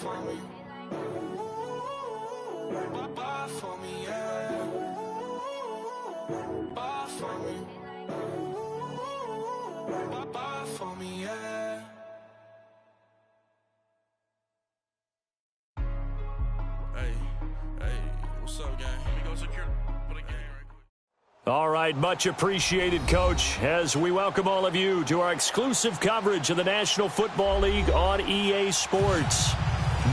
for me. Ball for me, yeah. Ball for me. Ball for me, yeah. Hey, what's up, gang? Let me go secure for the game right quick. All right, much appreciated, Coach, as we welcome all of you to our exclusive coverage of the National Football League on EA Sports.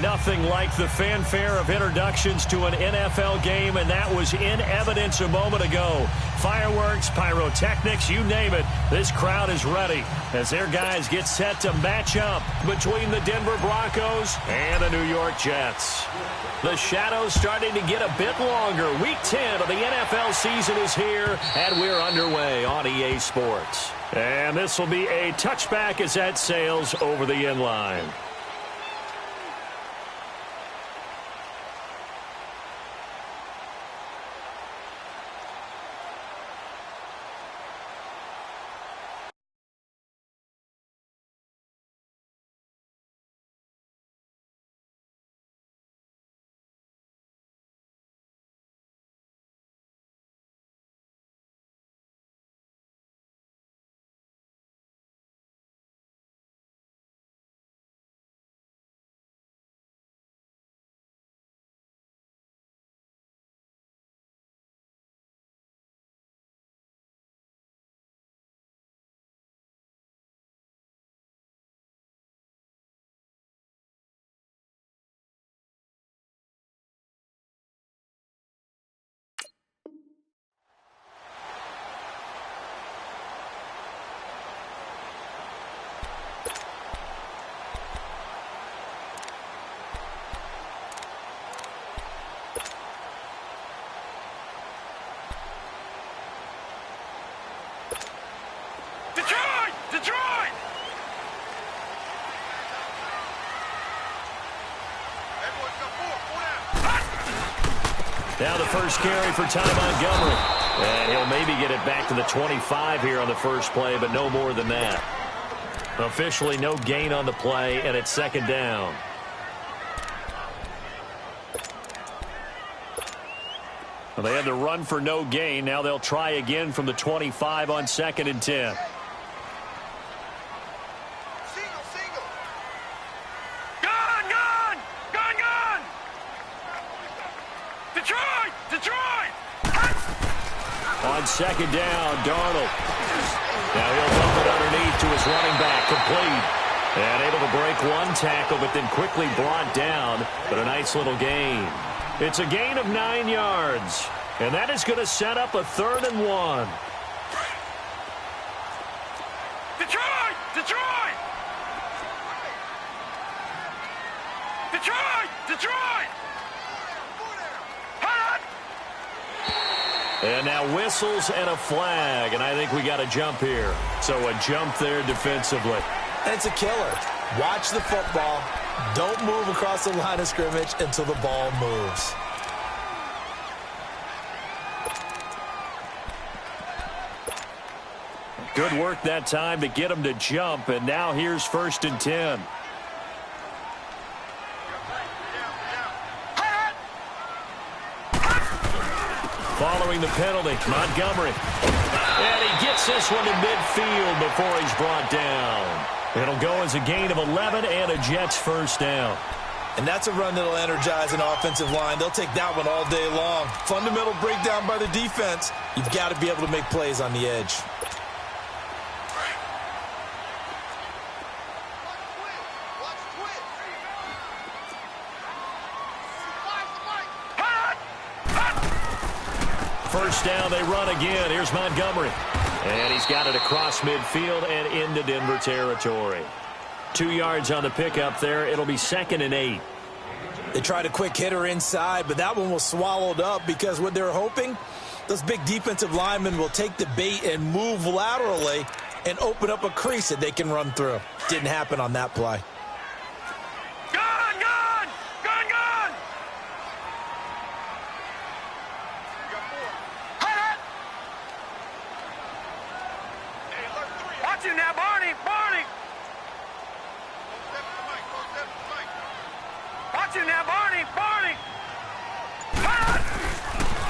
Nothing like the fanfare of introductions to an NFL game, and that was in evidence a moment ago. Fireworks, pyrotechnics, you name it. This crowd is ready as their guys get set to match up between the Denver Broncos and the New York Jets. The shadows starting to get a bit longer. Week 10 of the NFL season is here, and we're underway on EA Sports. And this will be a touchback as that sails over the end line. Detroit! Now the first carry for Ty Montgomery. And he'll maybe get it back to the 25 here on the first play, but no more than that. Officially no gain on the play, and it's second down. Well, they had the run for no gain. Now they'll try again from the 25 on 2nd and 10. On second down, Darnold. Now he'll bump it underneath to his running back, complete. And able to break one tackle, but then quickly brought down. But a nice little gain. It's a gain of 9 yards. And that is going to set up a 3rd and 1. Detroit! Detroit! Detroit! Detroit! And now whistles and a flag, and I think we got a jump here. So a jump there defensively. And it's a killer. Watch the football. Don't move across the line of scrimmage until the ball moves. Good work that time to get him to jump, and now here's 1st and 10. Following the penalty, Montgomery. And he gets this one to midfield before he's brought down. It'll go as a gain of 11 and a Jets first down. And that's a run that'll energize an offensive line. They'll take that one all day long. Fundamental breakdown by the defense. You've got to be able to make plays on the edge. First down, they run again. Here's Montgomery. And he's got it across midfield and into Denver territory. 2 yards on the pickup there. It'll be 2nd and 8. They tried a quick hitter inside, but that one was swallowed up because what they're hoping, those big defensive linemen will take the bait and move laterally and open up a crease that they can run through. Didn't happen on that play. Watch you now, Barney! Barney!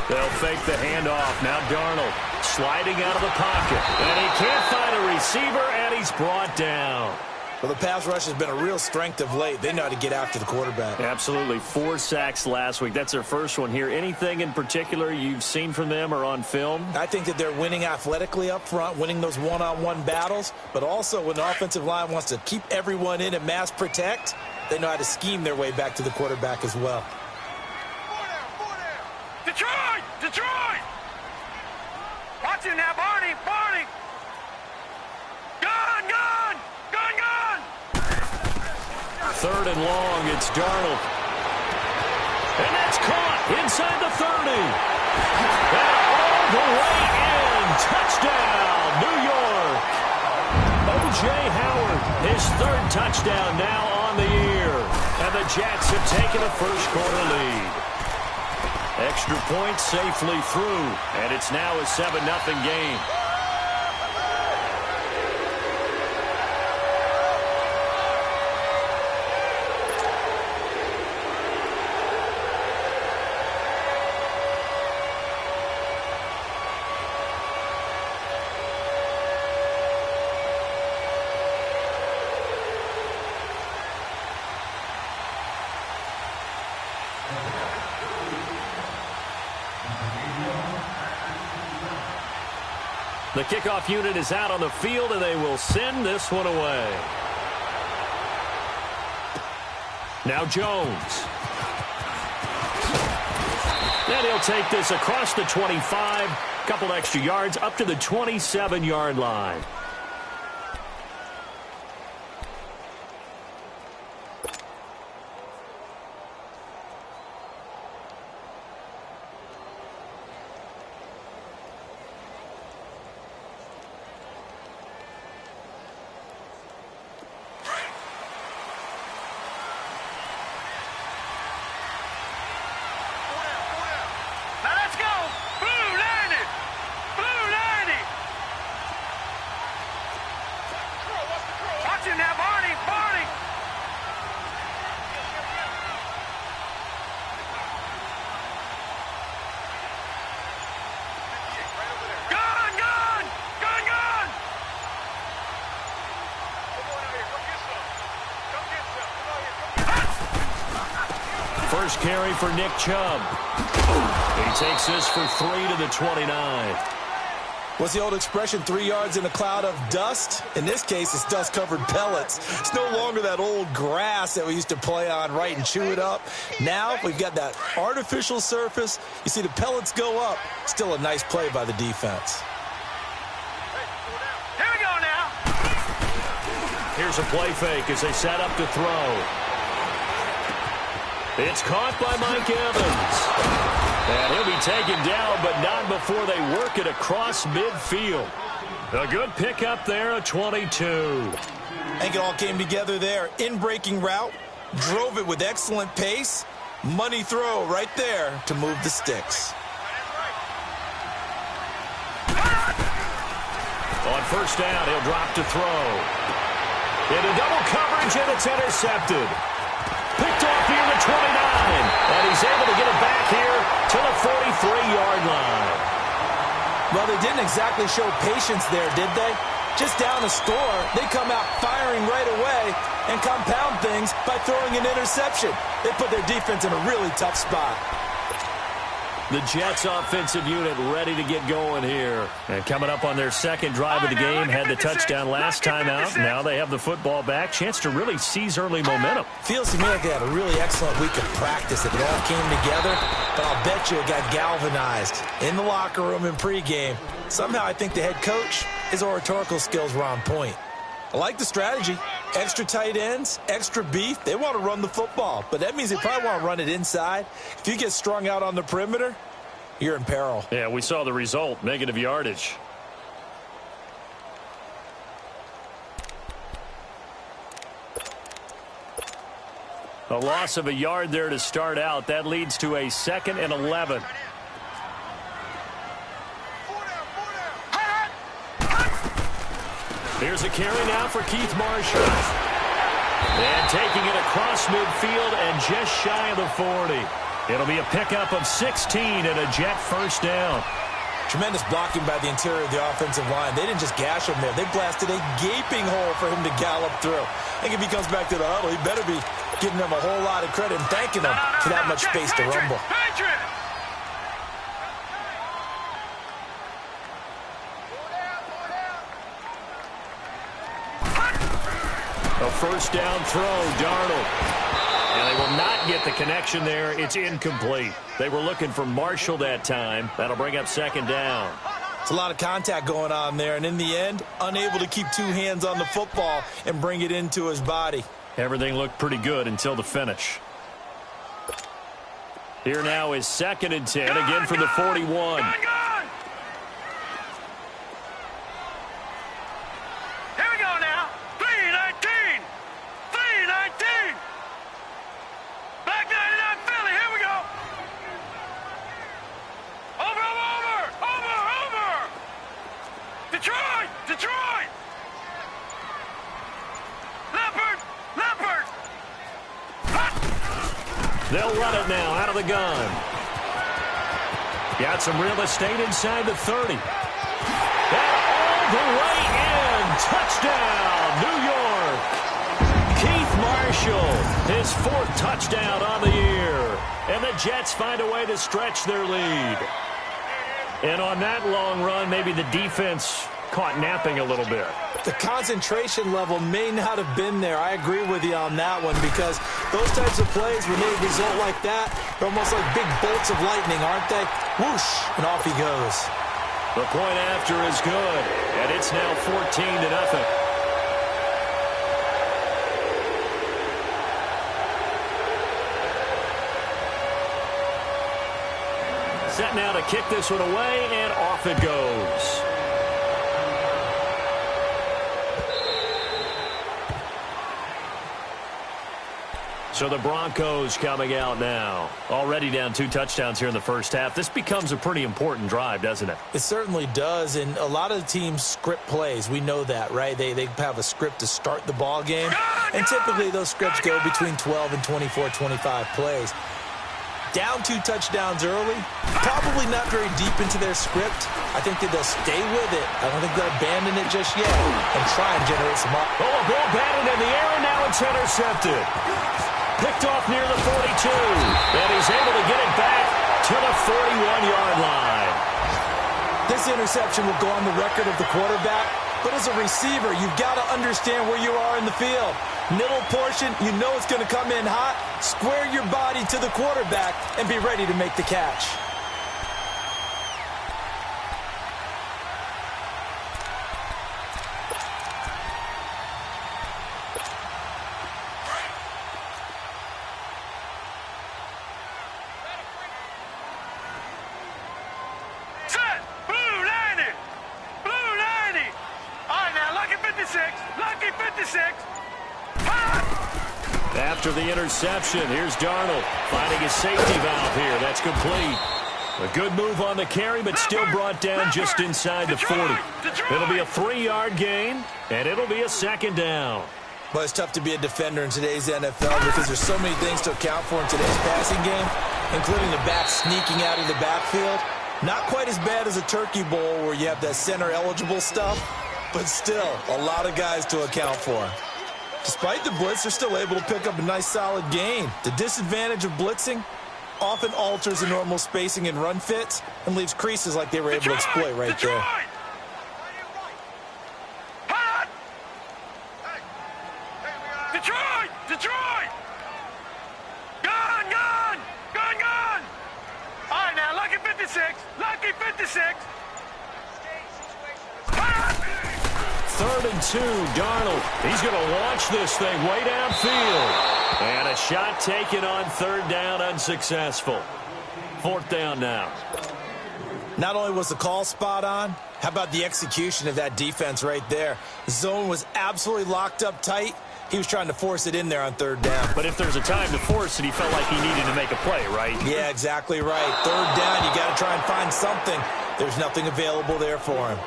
They'll fake the handoff. Now Darnold sliding out of the pocket. And he can't find a receiver, and he's brought down. Well, the pass rush has been a real strength of late. They know how to get after the quarterback. Absolutely. 4 sacks last week. That's their first one here. Anything in particular you've seen from them or on film? I think that they're winning athletically up front, winning those one-on-one battles, but also when the offensive line wants to keep everyone in and mass protect, they know how to scheme their way back to the quarterback as well. Detroit! Detroit! Watch you now, Barney! Barney! Gun! Gun! Gun! Gun! 3rd and long. It's Darnold. And that's caught inside the 30. And all the way in. Touchdown, New York. O.J. Howard, his 3rd touchdown now on the year. And the Jets have taken a first-quarter lead. Extra point safely through, and it's now a 7-0 game. The kickoff unit is out on the field, and they will send this one away. Now Jones. And he'll take this across the 25, couple extra yards up to the 27-yard line. First carry for Nick Chubb. He takes this for 3 to the 29. What's the old expression, 3 yards in a cloud of dust? In this case, it's dust-covered pellets. It's no longer that old grass that we used to play on, right, and chew it up. Now we've got that artificial surface. You see the pellets go up. Still a nice play by the defense. Here we go now. Here's a play fake as they set up to throw. It's caught by Mike Evans. And he'll be taken down, but not before they work it across midfield. A good pickup there, a 22. I think it all came together there. In-breaking route, drove it with excellent pace. Money throw right there to move the sticks. On first down, he'll drop to throw. Into double coverage, and it's intercepted. Picked off near the 29, and he's able to get it back here to the 43-yard line. Well, they didn't exactly show patience there, did they? Just down a score, they come out firing right away and compound things by throwing an interception. They put their defense in a really tough spot. The Jets offensive unit ready to get going here. And coming up on their second drive of the game, had the touchdown last time out. Now they have the football back. Chance to really seize early momentum. Feels to me like they had a really excellent week of practice. It all came together, but I'll bet you it got galvanized in the locker room in pregame. Somehow I think the head coach, his oratorical skills were on point. I like the strategy. Extra tight ends, extra beef. They want to run the football, but that means they probably want to run it inside. If you get strung out on the perimeter, you're in peril. Yeah, we saw the result, negative yardage. A loss of a yard there to start out. That leads to a 2nd and 11. Here's a carry now for Keith Marshall. And taking it across across midfield and just shy of the 40. It'll be a pickup of 16 and a Jet first down. Tremendous blocking by the interior of the offensive line. They didn't just gash him there. They blasted a gaping hole for him to gallop through. I think if he comes back to the huddle, he better be giving them a whole lot of credit and thanking them for that much space to rumble. A first down throw, Darnold. And they will not get the connection there. It's incomplete. They were looking for Marshall that time. That'll bring up second down. It's a lot of contact going on there, and in the end, unable to keep two hands on the football and bring it into his body. Everything looked pretty good until the finish. Here now is 2nd and 10, again from the 41. They'll run it now out of the gun. Got some real estate inside the 30. And all the way in. Touchdown, New York. Keith Marshall, his 4th touchdown on the year. And the Jets find a way to stretch their lead. And on that long run, maybe the defense caught napping a little bit. The concentration level may not have been there. I agree with you on that one, because those types of plays, when they result like that, they're almost like big bolts of lightning, aren't they? Whoosh, and off he goes. The point after is good, and it's now 14-0. Set now to kick this one away, and off it goes. So the Broncos coming out now. Already down 2 touchdowns here in the first half. This becomes a pretty important drive, doesn't it? It certainly does, and a lot of teams script plays. We know that, right? They have a script to start the ball game, and typically those scripts go between 12 and 24, 25 plays. Down 2 touchdowns early, probably not very deep into their script. I think that they'll stay with it. I don't think they'll abandon it just yet and try and generate some up. Oh, a ball batted in the air, and now it's intercepted. Picked off near the 42, and he's able to get it back to the 41-yard line. This interception will go on the record of the quarterback, but as a receiver, you've got to understand where you are in the field. Middle portion, you know it's going to come in hot. Square your body to the quarterback and be ready to make the catch. After the interception, here's Darnold finding his safety valve here. That's complete. A good move on the carry, but still brought down just inside the 40. It'll be a 3-yard gain, and it'll be a 2nd down. Well, it's tough to be a defender in today's NFL because there's so many things to account for in today's passing game, including the back sneaking out of the backfield. Not quite as bad as a turkey bowl where you have that center-eligible stuff, but still a lot of guys to account for. Despite the blitz, they're still able to pick up a nice, solid gain. The disadvantage of blitzing often alters the normal spacing and run fits and leaves creases like they were able to exploit right there. Detroit! Gun! All right, now, lucky 56. 3rd and 2, Darnold. He's going to launch this thing way downfield. And a shot taken on 3rd down, unsuccessful. 4th down now. Not only was the call spot on, how about the execution of that defense right there? The zone was absolutely locked up tight. He was trying to force it in there on 3rd down. But if there's a time to force it, he felt like he needed to make a play, right? Yeah, exactly right. 3rd down, you got to try and find something. There's nothing available there for him.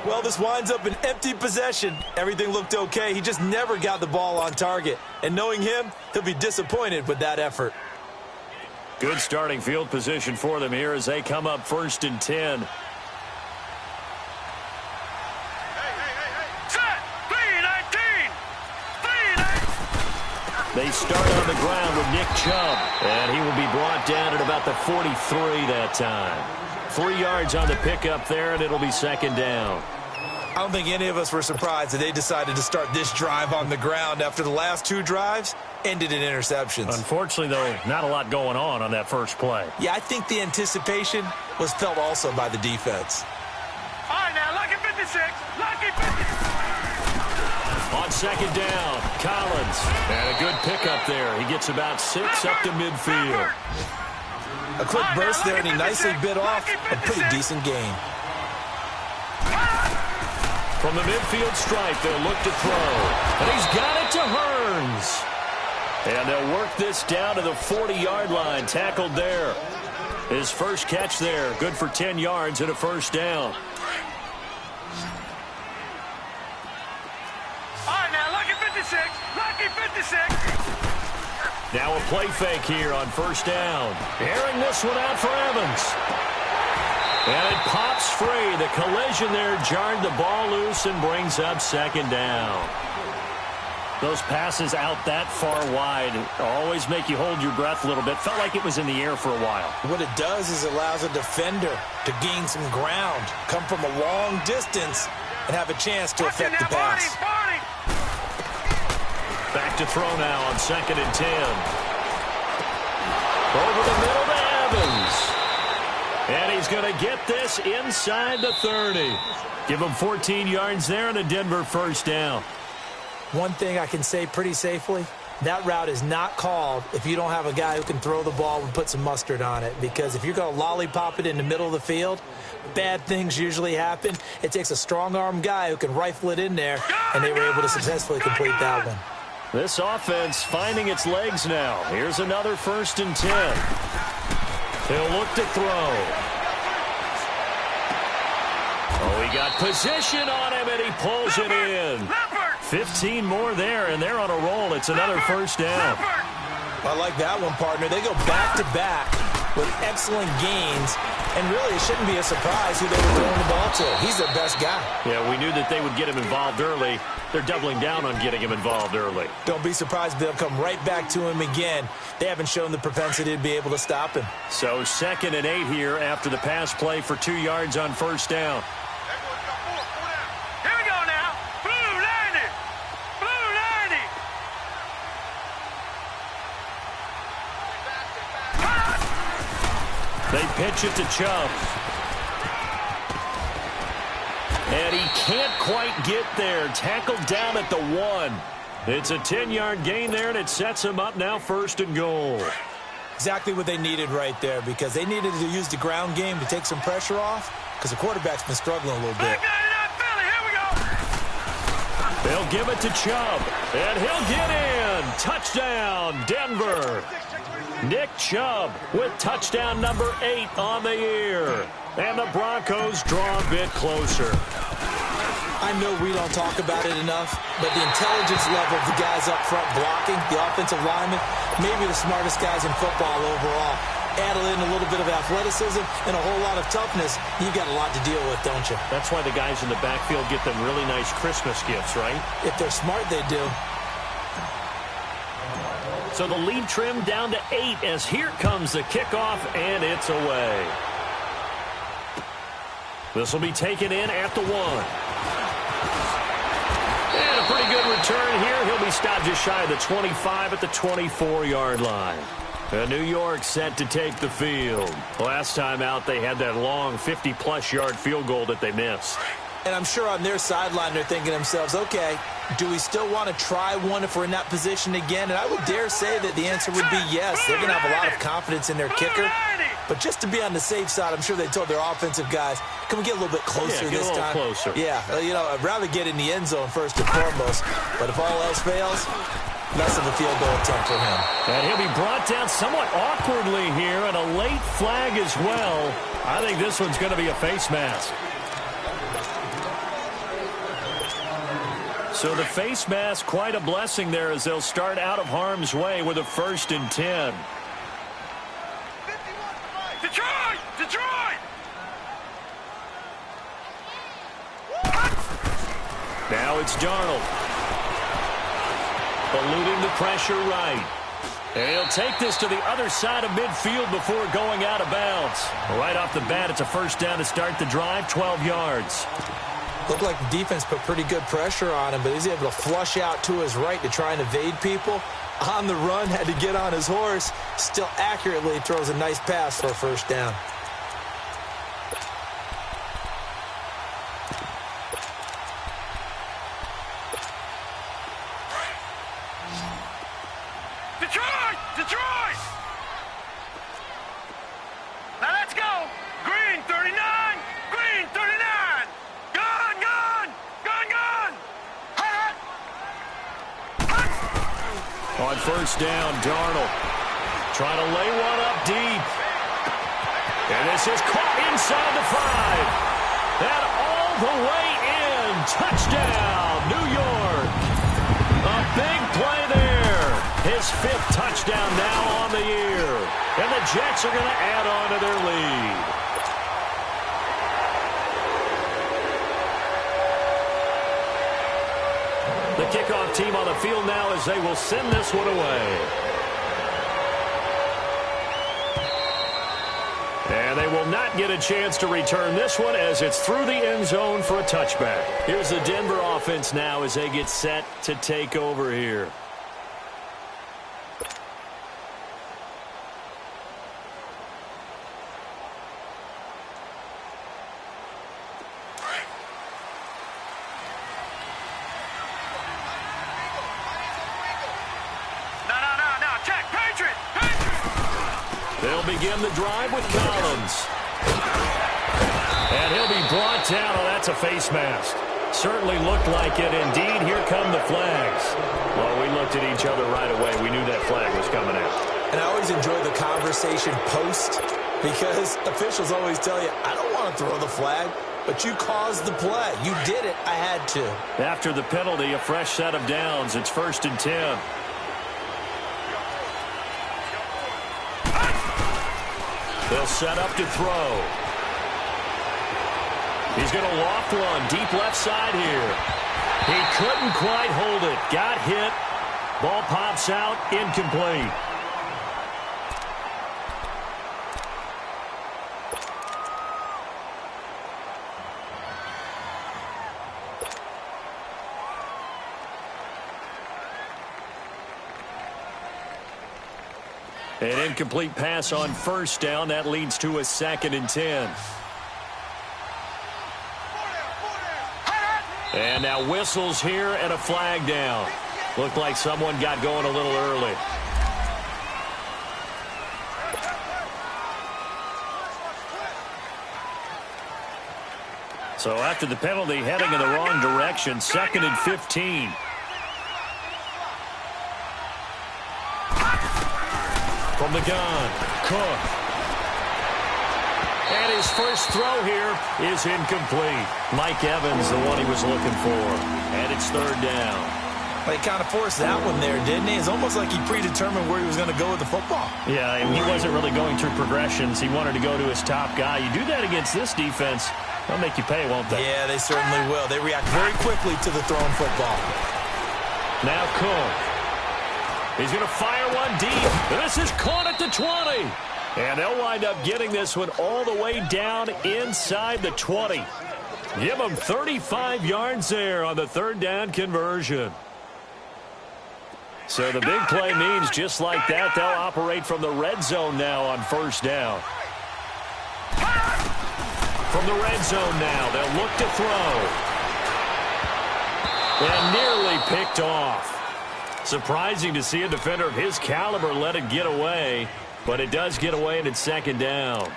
Well, this winds up an empty possession. Everything looked okay. He just never got the ball on target. And knowing him, he'll be disappointed with that effort. Good starting field position for them here as they come up 1st and 10. They start on the ground with Nick Chubb, and he will be brought down at about the 43 that time. 3 yards on the pickup there, and it'll be 2nd down. I don't think any of us were surprised that they decided to start this drive on the ground after the last 2 drives ended in interceptions. Unfortunately, though, not a lot going on that first play. Yeah, I think the anticipation was felt also by the defense. All right, now, lucky 56. Lucky 56. On 2nd down, Collins. And a good pickup there. He gets about 6 up to midfield. A quick burst there, and he nicely bit off a pretty decent gain. From the midfield stripe, they'll look to throw. And he's got it to Hearns. And they'll work this down to the 40-yard line. Tackled there. His first catch there. Good for 10 yards and a 1st down. All right, now, lucky 56. Lucky 56. Now a play fake here on 1st down. Airing this one out for Evans. And it pops free. The collision there jarred the ball loose and brings up 2nd down. Those passes out that far wide always make you hold your breath a little bit. Felt like it was in the air for a while. What it does is it allows a defender to gain some ground, come from a long distance, and have a chance to affect the pass. Back to throw now on 2nd and 10. Over the middle to Evans. And he's going to get this inside the 30. Give him 14 yards there and a Denver 1st down. One thing I can say pretty safely, that route is not called if you don't have a guy who can throw the ball and put some mustard on it. Because if you're going to lollipop it in the middle of the field, bad things usually happen. It takes a strong-arm guy who can rifle it in there, and they were able to successfully complete that one. This offense finding its legs now. Here's another 1st and 10. He'll look to throw. Oh, he got position on him, and he pulls it in. 15 more there, and they're on a roll. It's another 1st down. I like that one, partner. They go back-to-back with excellent gains, and really it shouldn't be a surprise who they were throwing the ball to. He's their best guy. Yeah, we knew that they would get him involved early. They're doubling down on getting him involved early. Don't be surprised if they'll come right back to him again. They haven't shown the propensity to be able to stop him. So 2nd and 8 here after the pass play for 2 yards on 1st down. Here we go now. Blue 90. Blue 90. They pitch it to Chubb. And he can't quite get there. Tackled down at the 1. It's a 10-yard gain there, and it sets him up now 1st and goal. Exactly what they needed right there, because they needed to use the ground game to take some pressure off, because the quarterback's been struggling a little bit. They'll give it to Chubb, and he'll get in. Touchdown, Denver. Nick Chubb with touchdown number 8 on the year. And the Broncos draw a bit closer. I know we don't talk about it enough, but the intelligence level of the guys up front blocking, the offensive linemen, maybe the smartest guys in football overall. Add in a little bit of athleticism and a whole lot of toughness, you've got a lot to deal with, don't you? That's why the guys in the backfield get them really nice Christmas gifts, right? If they're smart, they do. So the lead trimmed down to 8 as here comes the kickoff, and it's away. This will be taken in at the 1. And a pretty good return here. He'll be stopped just shy of the 25 at the 24-yard line. New York set to take the field. Last time out, they had that long 50-plus yard field goal that they missed. And I'm sure on their sideline they're thinking to themselves, okay, do we still want to try one if we're in that position again? And I would dare say that the answer would be yes. They're going to have a lot of confidence in their kicker. But just to be on the safe side, I'm sure they told their offensive guys, can we get a little bit closer this time? Closer. Yeah, you know, I'd rather get in the end zone first and foremost. But if all else fails, less of a field goal attempt for him. And he'll be brought down somewhat awkwardly here, and a late flag as well. I think this one's going to be a face mask. So the face mask, quite a blessing there as they'll start out of harm's way with a 1st and 10. Detroit! Detroit! Now it's Darnold. Eluding the pressure right. And he'll take this to the other side of midfield before going out of bounds. Right off the bat, it's a 1st down to start the drive, 12 yards. Looked like the defense put pretty good pressure on him, but he's able to flush out to his right to try and evade people. On the run, had to get on his horse. Still accurately throws a nice pass for a 1st down. Detroit! Detroit! Now let's go! Green 39! Green 39! Gun! Gun! Gun! Gun! Hot! On 1st down, Darnold trying to lay one up deep. And this is caught inside the 5. And all the way in. Touchdown, New York. A big play there. His 5th touchdown now on the year. And the Jets are going to add on to their lead. The kickoff team on the field now as they will send this one away. And they will not get a chance to return this one as it's through the end zone for a touchback. Here's the Denver offense now as they get set to take over here. They'll begin the drive with Collins. And he'll be brought down. Oh, that's a face mask. Certainly looked like it. Indeed, here come the flags. Well, we looked at each other right away. We knew that flag was coming out. And I always enjoy the conversation post because officials always tell you, I don't want to throw the flag, but you caused the play. You did it. I had to. After the penalty, a fresh set of downs. It's 1st and 10. They'll set up to throw. He's going to loft one deep left side here. He couldn't quite hold it. Got hit. Ball pops out. Incomplete. An incomplete pass on 1st down. That leads to a 2nd and 10. And now whistles here and a flag down. Looked like someone got going a little early. So after the penalty, heading in the wrong direction, 2nd and 15. From the gun, Cook. And his first throw here is incomplete. Mike Evans, the one he was looking for. And it's 3rd down. Well, he kind of forced that one there, didn't he? It's almost like he predetermined where he was going to go with the football. Yeah, and he wasn't really going through progressions. He wanted to go to his top guy. You do that against this defense, they'll make you pay, won't they? Yeah, they certainly will. They react very quickly to the thrown football. Now Cook. He's going to fire one deep. This is caught at the 20. And they'll wind up getting this one all the way down inside the 20. Give them 35 yards there on the 3rd down conversion. So the big play means just like that, they'll operate from the red zone now on 1st down. From the red zone now, they'll look to throw. And nearly picked off. Surprising to see a defender of his caliber let it get away, but it does get away and it's 2nd down.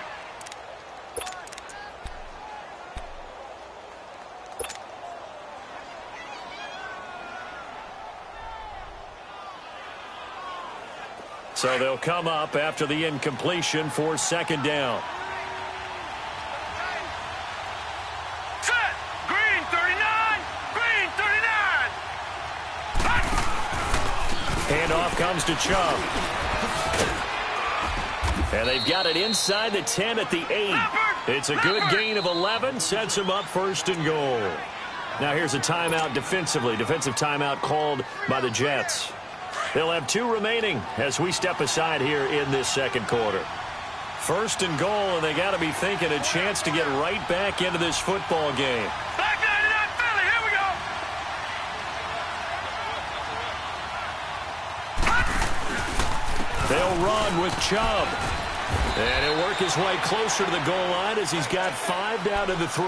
So they'll come up after the incompletion for 2nd down. Set! Green 39! Green 39! comes to Chubb. And they've got it inside the 10 at the 8. It's a good gain of 11, sets them up 1st and goal. Now here's a timeout defensively. Defensive timeout called by the Jets. They'll have 2 remaining as we step aside here in this 2nd quarter. 1st and goal, and they got to be thinking a chance to get right back into this football game. Back 99 Philly, here we go. They'll run with Chubb. And he'll work his way closer to the goal line as he's got 5 down to the 3.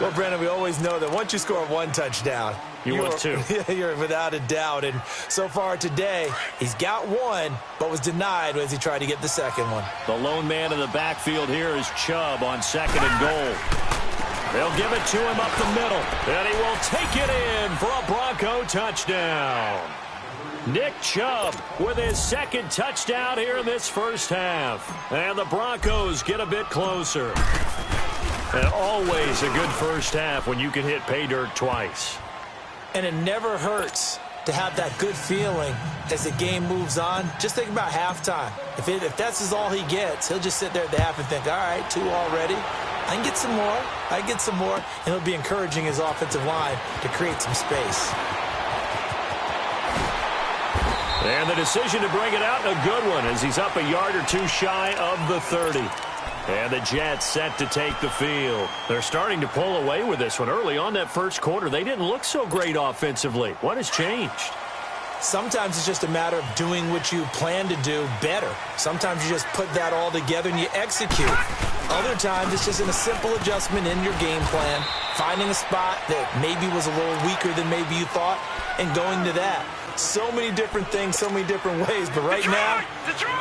Well, Brandon, we always know that once you score 1 touchdown, you're 2. You're without a doubt. And so far today, he's got 1, but was denied as he tried to get the 2nd one. The lone man in the backfield here is Chubb on 2nd and goal. They'll give it to him up the middle, and he will take it in for a Bronco touchdown. Nick Chubb with his 2nd touchdown here in this 1st half. And the Broncos get a bit closer. And always a good 1st half when you can hit pay dirt twice. And it never hurts to have that good feeling as the game moves on. Just think about halftime. If that's all he gets, he'll just sit there at the half and think, all right, 2 already. I can get some more. I can get some more. And he'll be encouraging his offensive line to create some space. And the decision to bring it out, a good one, as he's up a yard or 2 shy of the 30. And the Jets set to take the field. They're starting to pull away with this one. Early on that 1st quarter, they didn't look so great offensively. What has changed? Sometimes it's just a matter of doing what you plan to do better. Sometimes you just put that all together and you execute. Other times it's just in a simple adjustment in your game plan, finding a spot that maybe was a little weaker than maybe you thought, and going to that. So many different things, so many different ways, but right now,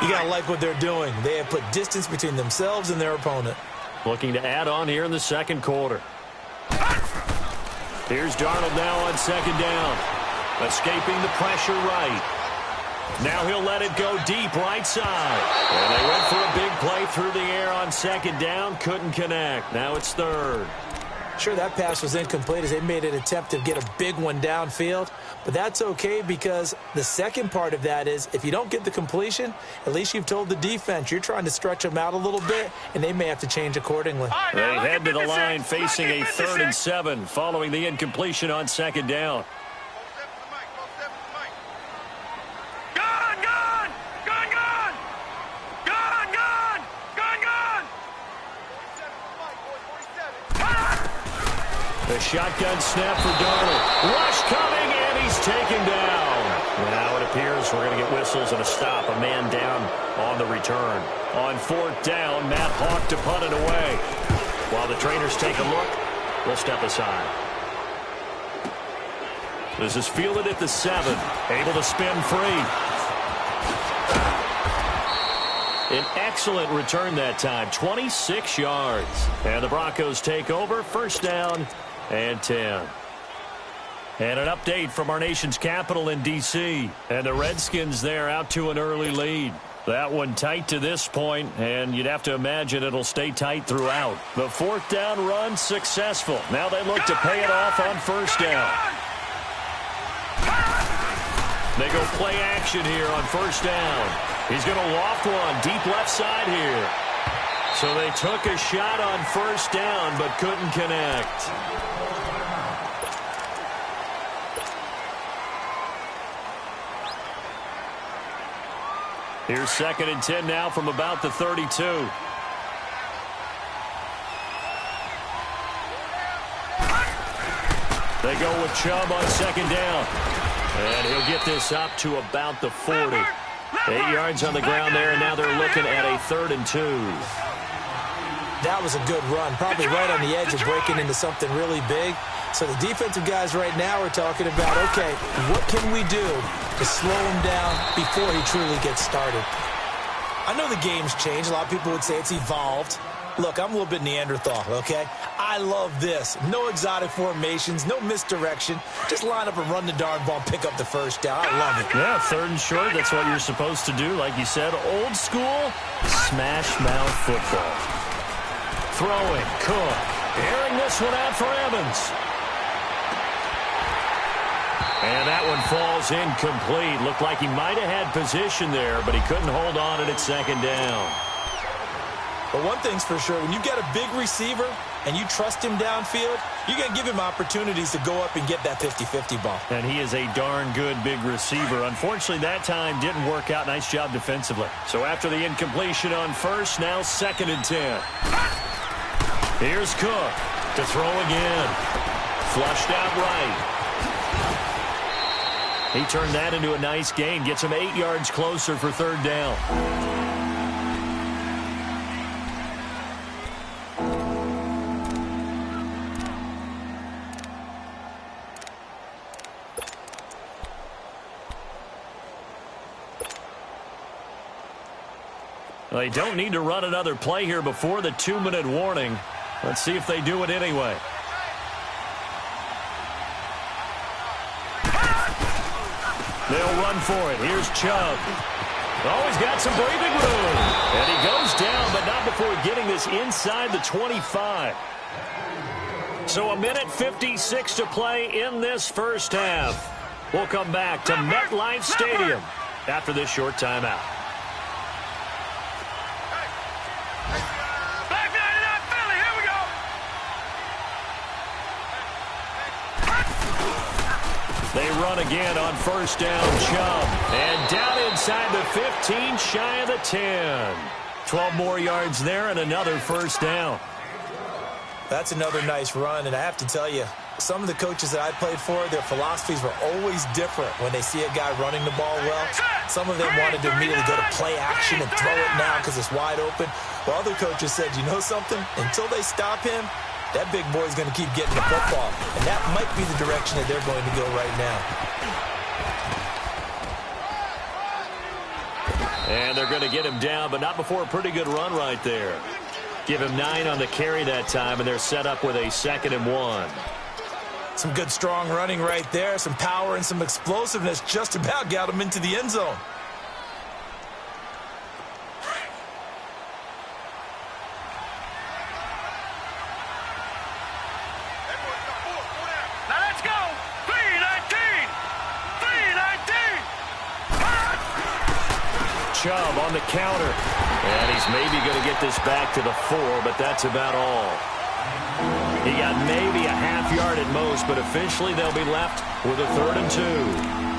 you got to like what they're doing. They have put distance between themselves and their opponent. Looking to add on here in the 2nd quarter. Here's Darnold now on 2nd down. Escaping the pressure right. Now he'll let it go deep right side. And they went for a big play through the air on 2nd down. Couldn't connect. Now it's 3rd. Sure, that pass was incomplete as they made an attempt to get a big one downfield. But that's okay because the second part of that is if you don't get the completion, at least you've told the defense you're trying to stretch them out a little bit, and they may have to change accordingly. Right, They now, head to the line six. facing a 3rd and 7 following the incompletion on 2nd down. Gun, gun! Gun, gun! Gun, gun! Gun, gun! The shotgun snap for Darnold. Rush coming, and he's taken down. Now it appears we're going to get whistles and a stop. A man down on the return. On 4th down, Matt Hawk to punt it away. While the trainers take a look, we'll step aside. This is fielded at the 7. Able to spin free. An excellent return that time. 26 yards. And the Broncos take over. 1st down and 10. And an update from our nation's capital in D.C. And the Redskins there out to an early lead. That one tight to this point, and you'd have to imagine it'll stay tight throughout. The 4th down run successful. Now they look to pay it off on 1st down. They go play action here on 1st down. He's going to loft one deep left side here. So they took a shot on 1st down but couldn't connect. Here's 2nd and 10 now from about the 32. They go with Chubb on 2nd down. And he'll get this up to about the 40. 8 yards on the ground there, and now they're looking at a 3rd and 2. That was a good run, probably right on the edge of breaking into something really big. So the defensive guys right now are talking about, okay, what can we do to slow him down before he truly gets started? I know the game's changed. A lot of people would say it's evolved. Look, I'm a little bit Neanderthal, okay? I love this. No exotic formations, no misdirection. Just line up and run the darn ball, pick up the 1st down. I love it. Yeah, 3rd and short, that's what you're supposed to do. Like you said, old school, smash mouth football. Throwing, Cook. Airing this one out for Evans. And that one falls incomplete. Looked like he might have had position there, but he couldn't hold on at second down. But one thing's for sure, when you get a big receiver and you trust him downfield, you're going to give him opportunities to go up and get that 50-50 ball. And he is a darn good big receiver. Unfortunately, that time didn't work out. Nice job defensively. So after the incompletion on first, now 2nd and 10. Here's Cook to throw again. Flushed out right. He turned that into a nice gain. Gets him 8 yards closer for 3rd down. They don't need to run another play here before the 2-minute warning. Let's see if they do it anyway. They'll run for it. Here's Chubb. Oh, he's got some breathing room. And he goes down, but not before getting this inside the 25. So 1:56 to play in this first half. We'll come back to MetLife Stadium after this short timeout. They run again on first down, Chubb. And down inside the 15, shy of the 10. 12 more yards there and another first down. That's another nice run, and I have to tell you, some of the coaches that I played for, their philosophies were always different when they see a guy running the ball well. Some of them wanted to immediately go to play action and throw it now because it's wide open. While other coaches said, you know something? Until they stop him, that big boy's going to keep getting the football. And that might be the direction that they're going to go right now. And they're going to get him down, but not before a pretty good run right there. Give him 9 on the carry that time, and they're set up with a 2nd and 1. Some good, strong running right there. Some power and some explosiveness just about got him into the end zone. Chubb on the counter. And he's maybe going to get this back to the 4, but that's about all. He got maybe a half yard at most, but officially they'll be left with a 3rd and 2.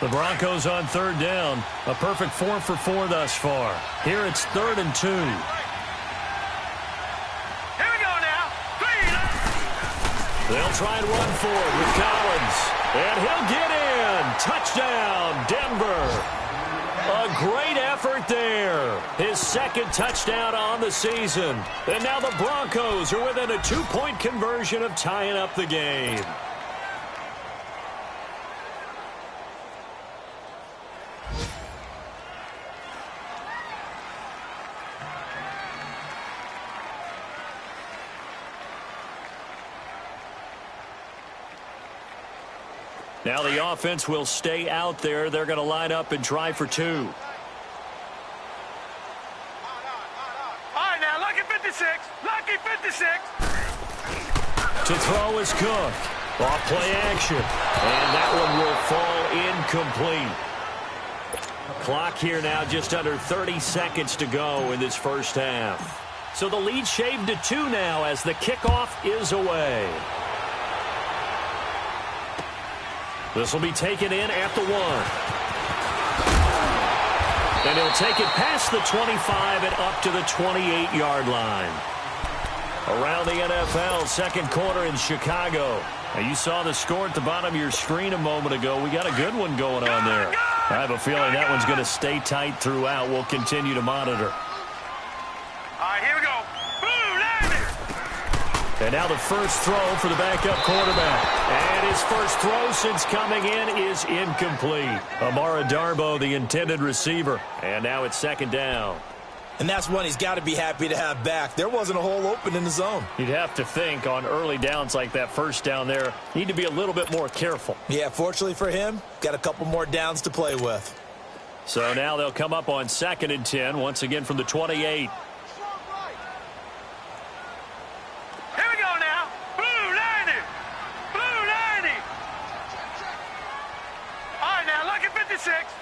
The Broncos on 3rd down. A perfect 4 for 4 thus far. Here it's 3rd and 2. Here we go now. 3. They'll try and run for it with Collins. And he'll get in. Touchdown, Denver. A great effort there. His 2nd touchdown on the season. And now the Broncos are within a 2-point conversion of tying up the game. Now the offense will stay out there. They're going to line up and try for 2. All right, now, lucky 56. Lucky 56. To throw is Cook. Off play action. And that one will fall incomplete. Clock here now just under 30 seconds to go in this first half. So the lead shaved to 2 now as the kickoff is away. This will be taken in at the 1. And he'll take it past the 25 and up to the 28-yard line. Around the NFL, second quarter in Chicago. Now you saw the score at the bottom of your screen a moment ago. We got a good one going on there. I have a feeling that one's going to stay tight throughout. We'll continue to monitor. All right, here we go. Boom, landed. And now the first throw for the backup quarterback. And his first throw since coming in is incomplete. Amara Darboh, the intended receiver. And now it's 2nd down. And that's one he's got to be happy to have back. There wasn't a hole open in the zone. You'd have to think on early downs like that first down there, need to be a little bit more careful. Yeah, fortunately for him, got a couple more downs to play with. So now they'll come up on 2nd and 10, once again from the 28.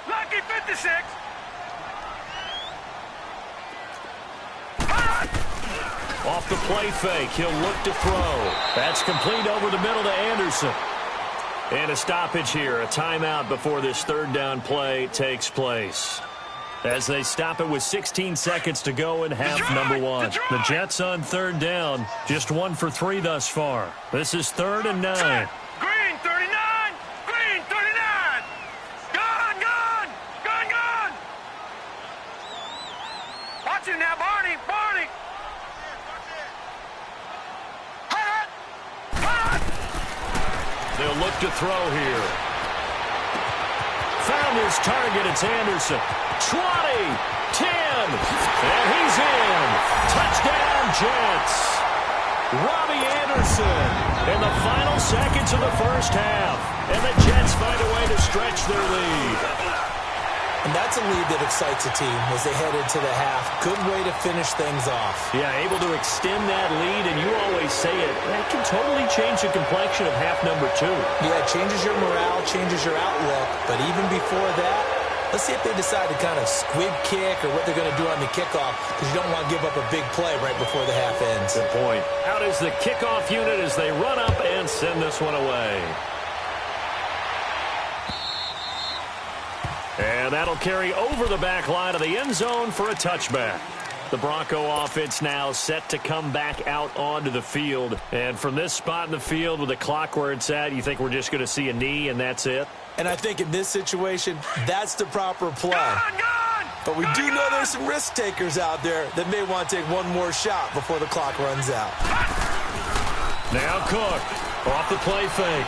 Lucky 56. Off the play fake, he'll look to throw. That's complete over the middle to Anderson. And a stoppage here, a timeout before this 3rd down play takes place. As they stop it with 16 seconds to go in half number 1. The Jets on 3rd down, just 1 for 3 thus far. This is 3rd and 9. Green 39. Green 39. Gun. Watch him now, Barney. They'll look to throw here. Found his target. It's Anderson. 20, 10, and he's in. Touchdown, Jets. Robbie Anderson in the final seconds of the first half. And the Jets find a way to stretch their lead. And that's a lead that excites a team as they head into the half. Good way to finish things off. Yeah, able to extend that lead, and you always say it, that can totally change the complexion of half number 2. Yeah, it changes your morale, changes your outlook. But even before that, let's see if they decide to kind of squib kick or what they're going to do on the kickoff, because you don't want to give up a big play right before the half ends. Good point. Out is the kickoff unit as they run up and send this one away. And that'll carry over the back line of the end zone for a touchback. The Bronco offense now set to come back out onto the field. And from this spot in the field with the clock where it's at, you think we're just going to see a knee and that's it? And I think in this situation, that's the proper play. But we do know there's some risk takers out there that may want to take one more shot before the clock runs out. Now Cook off the play fake.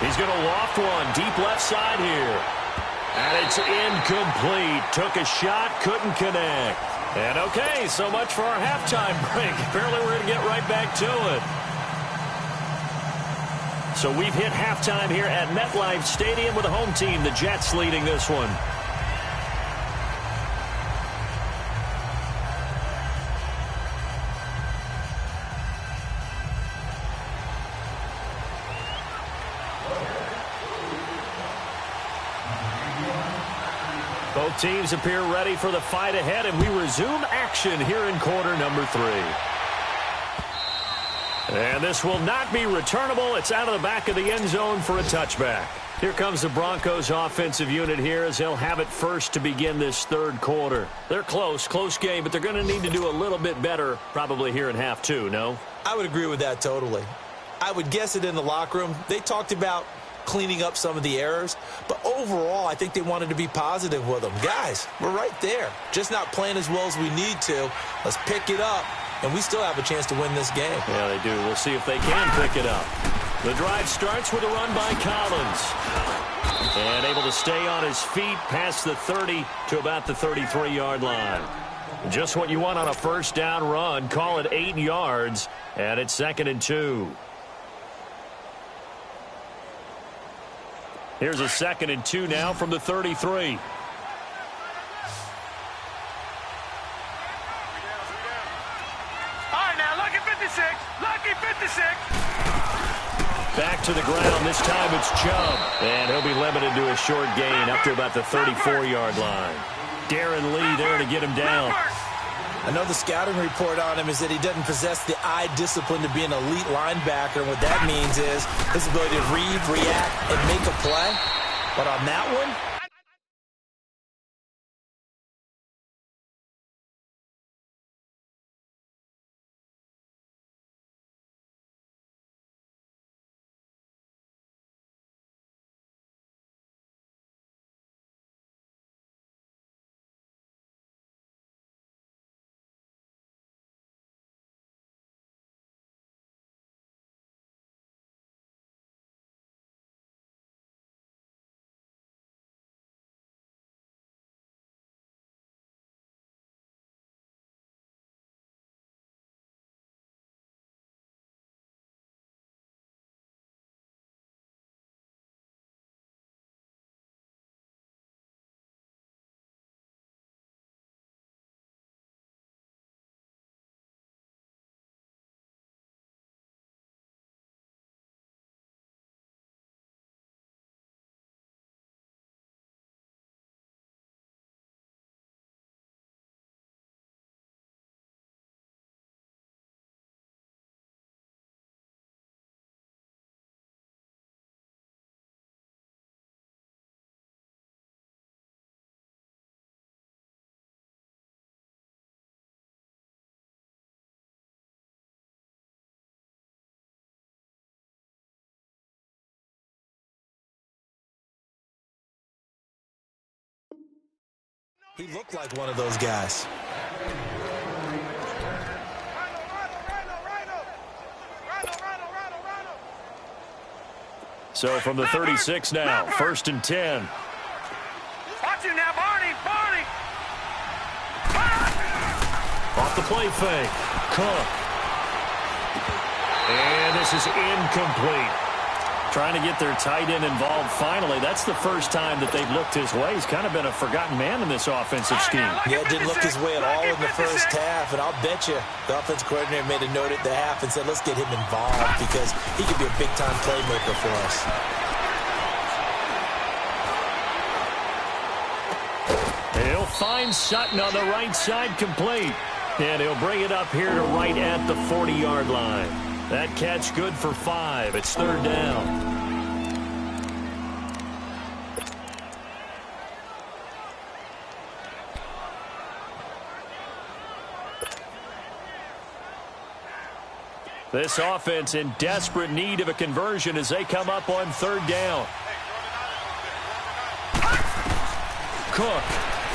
He's going to loft one deep left side here. And it's incomplete. Took a shot, couldn't connect. And okay, so much for our halftime break. Apparently we're going to get right back to it. So we've hit halftime here at MetLife Stadium with the home team, the Jets, leading this one. Both teams appear ready for the fight ahead, and we resume action here in quarter number 3. And this will not be returnable. It's out of the back of the end zone for a touchback. Here comes the Broncos offensive unit here as they'll have it first to begin this 3rd quarter. They're close game, but they're going to need to do a little bit better probably here in half 2, no? I would agree with that totally. I would guess it in the locker room. They talked about cleaning up some of the errors, but overall I think they wanted to be positive with them. Guys, we're right there, just not playing as well as we need to. Let's pick it up, and we still have a chance to win this game. Yeah, they do. We'll see if they can pick it up. The drive starts with a run by Collins, and able to stay on his feet past the 30 to about the 33-yard line. Just what you want on a first down run. Call it 8 yards, and it's 2nd and 2. Here's a 2nd and 2 now from the 33. All right, now, lucky 56. Lucky 56. Back to the ground. This time it's Chubb. And he'll be limited to a short gain up to about the 34-yard line. Darren Lee there to get him down. I know the scouting report on him is that he doesn't possess the eye discipline to be an elite linebacker. And what that means is his ability to read, react, and make a play. But on that one, He looked like one of those guys. So from the 36 now, 1st and 10. Watch him now, Barney. Off the play fake. Cook. And this is incomplete. Trying to get their tight end involved finally. That's the first time that they've looked his way. He's kind of been a forgotten man in this offensive scheme. Yeah, it didn't look his way at all in the first half, and I'll bet you the offensive coordinator made a note at the half and said, let's get him involved because he could be a big-time playmaker for us. He'll find Sutton on the right side complete. And he'll bring it up here to right at the 40-yard line. That catch good for 5. It's 3rd down. This offense in desperate need of a conversion as they come up on 3rd down. Cook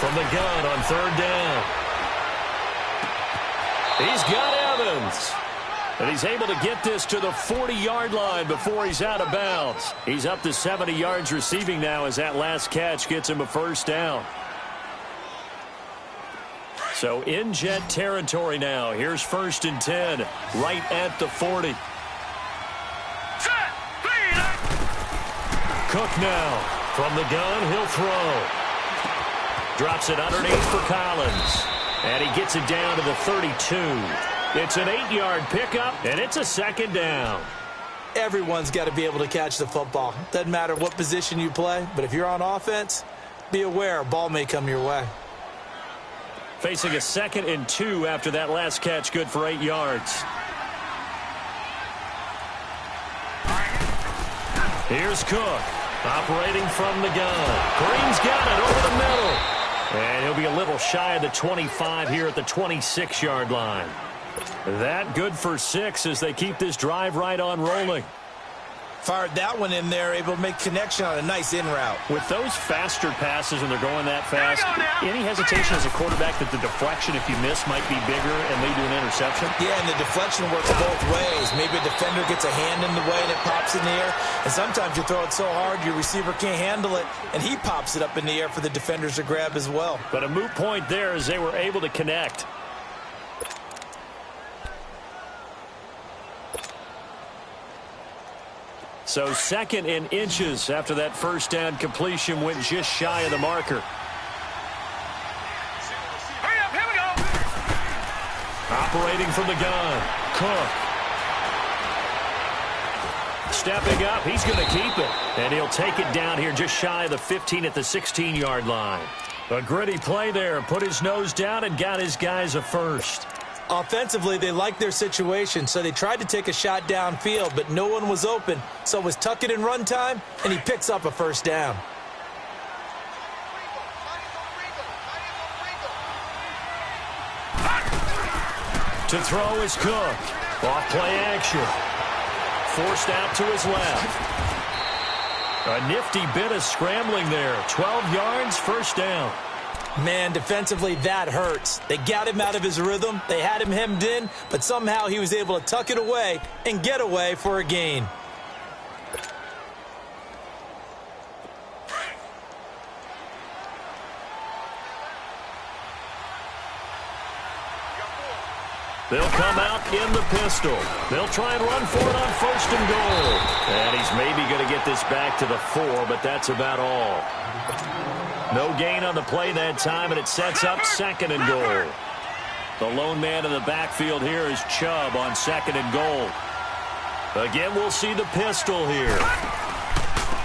from the gun on 3rd down. He's got Evans. And he's able to get this to the 40-yard line before he's out of bounds. He's up to 70 yards receiving now as that last catch gets him a 1st down. So in Jet territory now. Here's 1st and 10, right at the 40. Cook now. From the gun, he'll throw. Drops it underneath for Collins. And he gets it down to the 32. It's an 8-yard pickup, and it's a 2nd down. Everyone's got to be able to catch the football. Doesn't matter what position you play, but if you're on offense, be aware a ball may come your way. Facing a 2nd and 2 after that last catch, good for 8 yards. Here's Cook, operating from the gun. Green's got it over the middle. And he'll be a little shy of the 25 here at the 26-yard line. That good for 6 as they keep this drive right on rolling. Fired that one in there, able to make connection on a nice in route. With those faster passes when they're going that fast, any hesitation as a quarterback that the deflection, if you miss, might be bigger and lead to an interception? Yeah, and the deflection works both ways. Maybe a defender gets a hand in the way and it pops in the air. And sometimes you throw it so hard your receiver can't handle it, and he pops it up in the air for the defenders to grab as well. But a moot point there as they were able to connect. So 2nd and inches after that 1st down completion went just shy of the marker. Hurry up, here we go. Operating from the gun, Cook. Stepping up, he's going to keep it. And he'll take it down here just shy of the 15 at the 16-yard line. A gritty play there, put his nose down and got his guys a 1st. Offensively, they liked their situation, so they tried to take a shot downfield, but no one was open. So it was tuck it in run time, and he picks up a 1st down. To throw is Cook. Off play action. Forced out to his left. A nifty bit of scrambling there. 12 yards, 1st down. Man, defensively, that hurts. They got him out of his rhythm. They had him hemmed in, but somehow he was able to tuck it away and get away for a gain. They'll come out in the pistol. They'll try and run for it on 1st and goal. And he's maybe going to get this back to the 4, but that's about all. No gain on the play that time, and it sets up 2nd and goal. The lone man in the backfield here is Chubb on 2nd and goal. Again, we'll see the pistol here.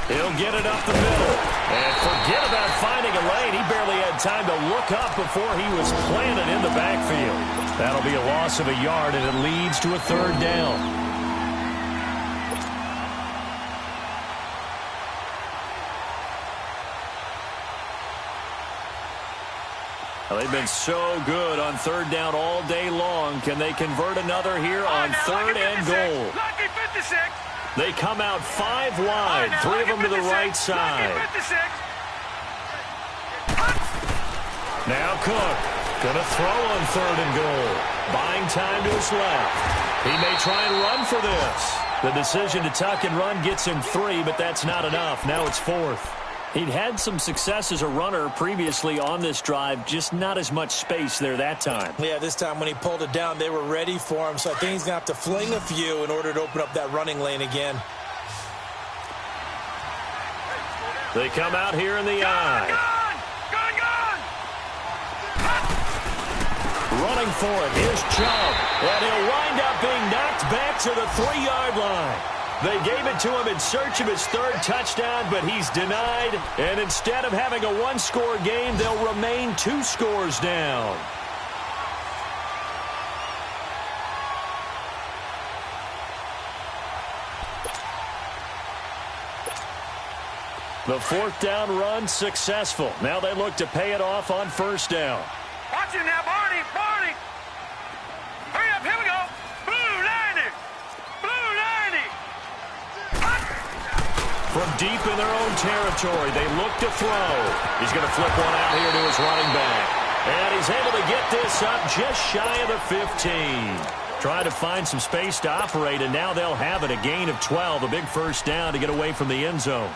He'll get it up the middle. And forget about finding a lane. He barely had time to look up before he was planted in the backfield. That'll be a loss of a yard, and it leads to a 3rd down. Well, they've been so good on 3rd down all day long. Can they convert another here on 3rd and goal? They come out 5 wide, 3 of them to the right side. Now Cook. Gonna throw on 3rd and goal. Buying time to his left. He may try and run for this. The decision to tuck and run gets him 3, but that's not enough. Now it's 4th. He'd had some success as a runner previously on this drive, just not as much space there that time. Yeah, this time when he pulled it down, they were ready for him, so I think he's going to have to fling a few in order to open up that running lane again. They come out here in the eye. Running for it. Here's Chubb. And he'll wind up being knocked back to the 3-yard line. They gave it to him in search of his 3rd touchdown, but he's denied. And instead of having a 1-score game, they'll remain 2 scores down. The 4th down run successful. Now they look to pay it off on 1st down. Watch it now, Barney! Barney! Hurry up, here we go! Blue 90! Blue 90! From deep in their own territory, they look to throw. He's going to flip one out here to his running back. And he's able to get this up just shy of the 15. Trying to find some space to operate, and now they'll have it. A gain of 12, a big 1st down to get away from the end zone.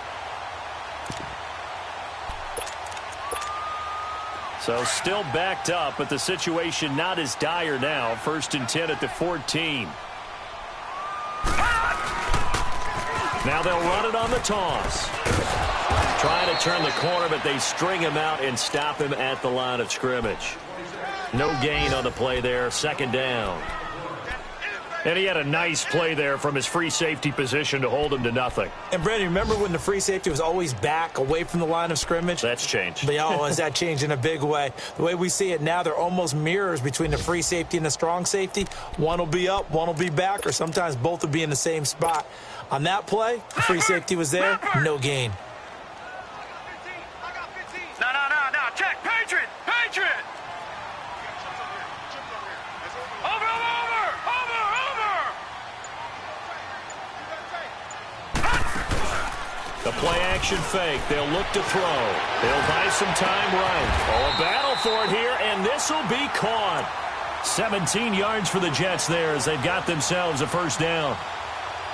So still backed up, but the situation not as dire now. 1st and 10 at the 14. Now they'll run it on the toss. Trying to turn the corner, but they string him out and stop him at the line of scrimmage. No gain on the play there. 2nd down. And he had a nice play there from his free safety position to hold him to nothing. And, Brandon, remember when the free safety was always back away from the line of scrimmage? That's changed. But, has that changed in a big way? The way we see it now, they're almost mirrors between the free safety and the strong safety. One will be up, one will be back, or sometimes both will be in the same spot. On that play, the free safety was there, no gain. No, check! Patriot! Patriot! Over! The play-action fake. They'll look to throw. They'll buy some time right. Oh, a battle for it here, and this will be caught. 17 yards for the Jets there as they've got themselves a 1st down.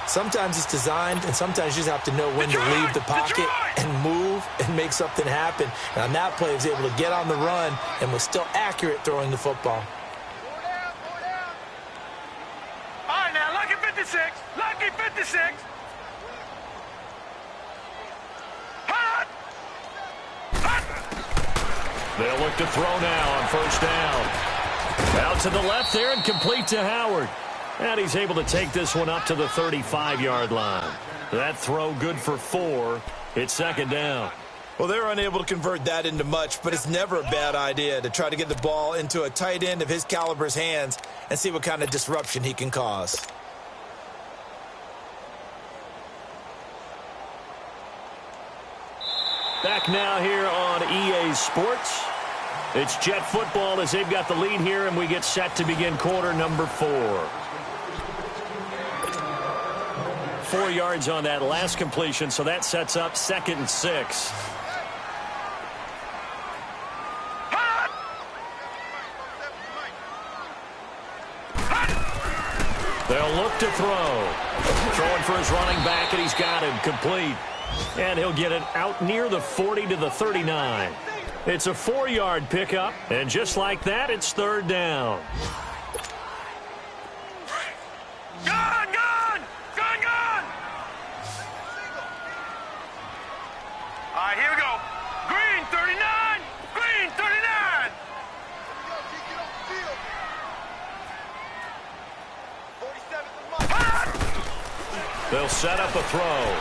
Sometimes it's designed, and sometimes you just have to know when to leave the pocket and move and make something happen. And on that play, he was able to get on the run and was still accurate throwing the football. All right, now, lucky 56. Lucky 56. They'll look to throw now on 1st down. Out to the left there and complete to Howard. And he's able to take this one up to the 35-yard line. That throw good for 4. It's 2nd down. Well, they're unable to convert that into much, but it's never a bad idea to try to get the ball into a tight end of his caliber's hands and see what kind of disruption he can cause. Back now here on EA Sports. It's Jet football as they've got the lead here, and we get set to begin quarter number 4. 4 yards on that last completion, so that sets up 2nd and 6. They'll look to throw. Throwing for his running back, and he's got him complete. And he'll get it out near the 40 to the 39. It's a 4-yard pickup, and just like that, it's 3rd down. Gun! All right, here we go. Green 39! Green 39! They'll set up a throw.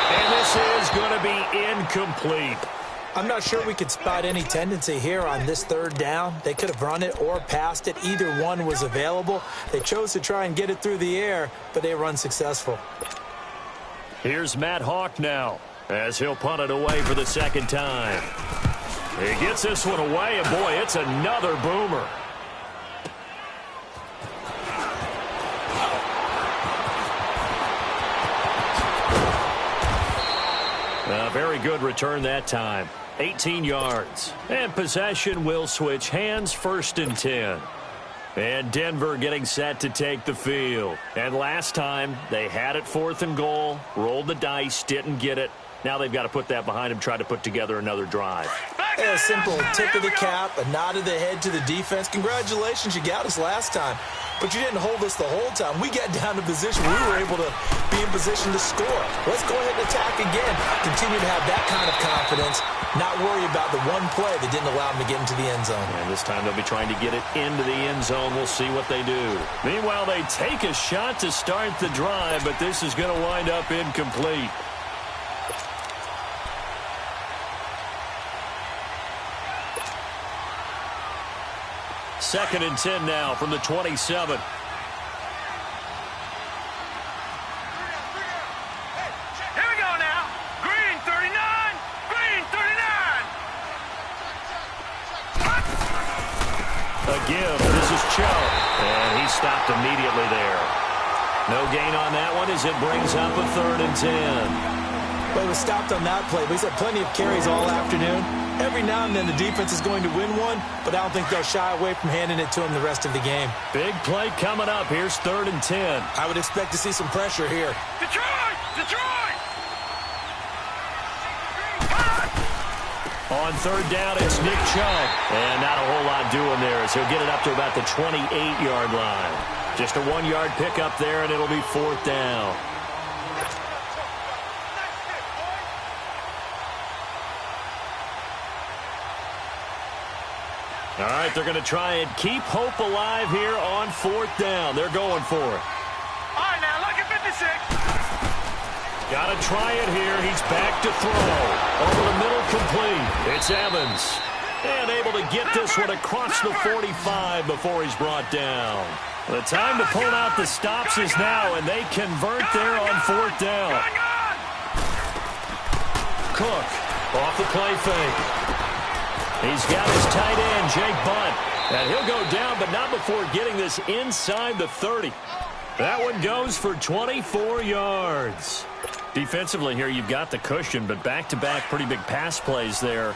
And this is going to be incomplete. I'm not sure we could spot any tendency here on this 3rd down. They could have run it or passed it. Either one was available. They chose to try and get it through the air, but they were unsuccessful. Here's Matt Hawk now as he'll punt it away for the 2nd time. He gets this one away, and boy, it's another boomer. A very good return that time. 18 yards. And possession will switch hands, 1st and 10. And Denver getting set to take the field. And last time, they had it 4th and goal, rolled the dice, didn't get it. Now they've got to put that behind them, try to put together another drive. A simple tip of the cap, a nod of the head to the defense. Congratulations, you got us last time. But you didn't hold us the whole time. We got down to position. We were able to be in position to score. Let's go ahead and attack again. Continue to have that kind of confidence. Not worry about the one play that didn't allow them to get into the end zone. And this time they'll be trying to get it into the end zone. We'll see what they do. Meanwhile, they take a shot to start the drive, but this is going to wind up incomplete. Second and 10 now from the 27. Here we go now. Green 39. Green 39. A give. This is Chubb. And he stopped immediately there. No gain on that one as it brings up a 3rd and 10. Well, he was stopped on that play, but he's had plenty of carries all afternoon. Every now and then the defense is going to win one, but I don't think they'll shy away from handing it to him the rest of the game. Big play coming up. Here's 3rd and 10. I would expect to see some pressure here. Detroit! Detroit! On 3rd down, it's Nick Chubb. And not a whole lot doing there as he'll get it up to about the 28-yard line. Just a 1-yard pickup there, and it'll be 4th down. All right, they're going to try and keep hope alive here on 4th down. They're going for it. All right, now, look at 56. Got to try it here. He's back to throw. Over the middle, complete. It's Evans. And able to get this one across the 45 before he's brought down. The time to pull out the stops is now, and they convert there on 4th down. Cook off the play fake. He's got his tight end, Jake Bunt. And he'll go down, but not before getting this inside the 30. That one goes for 24 yards. Defensively here, you've got the cushion, but back-to-back pretty big pass plays there.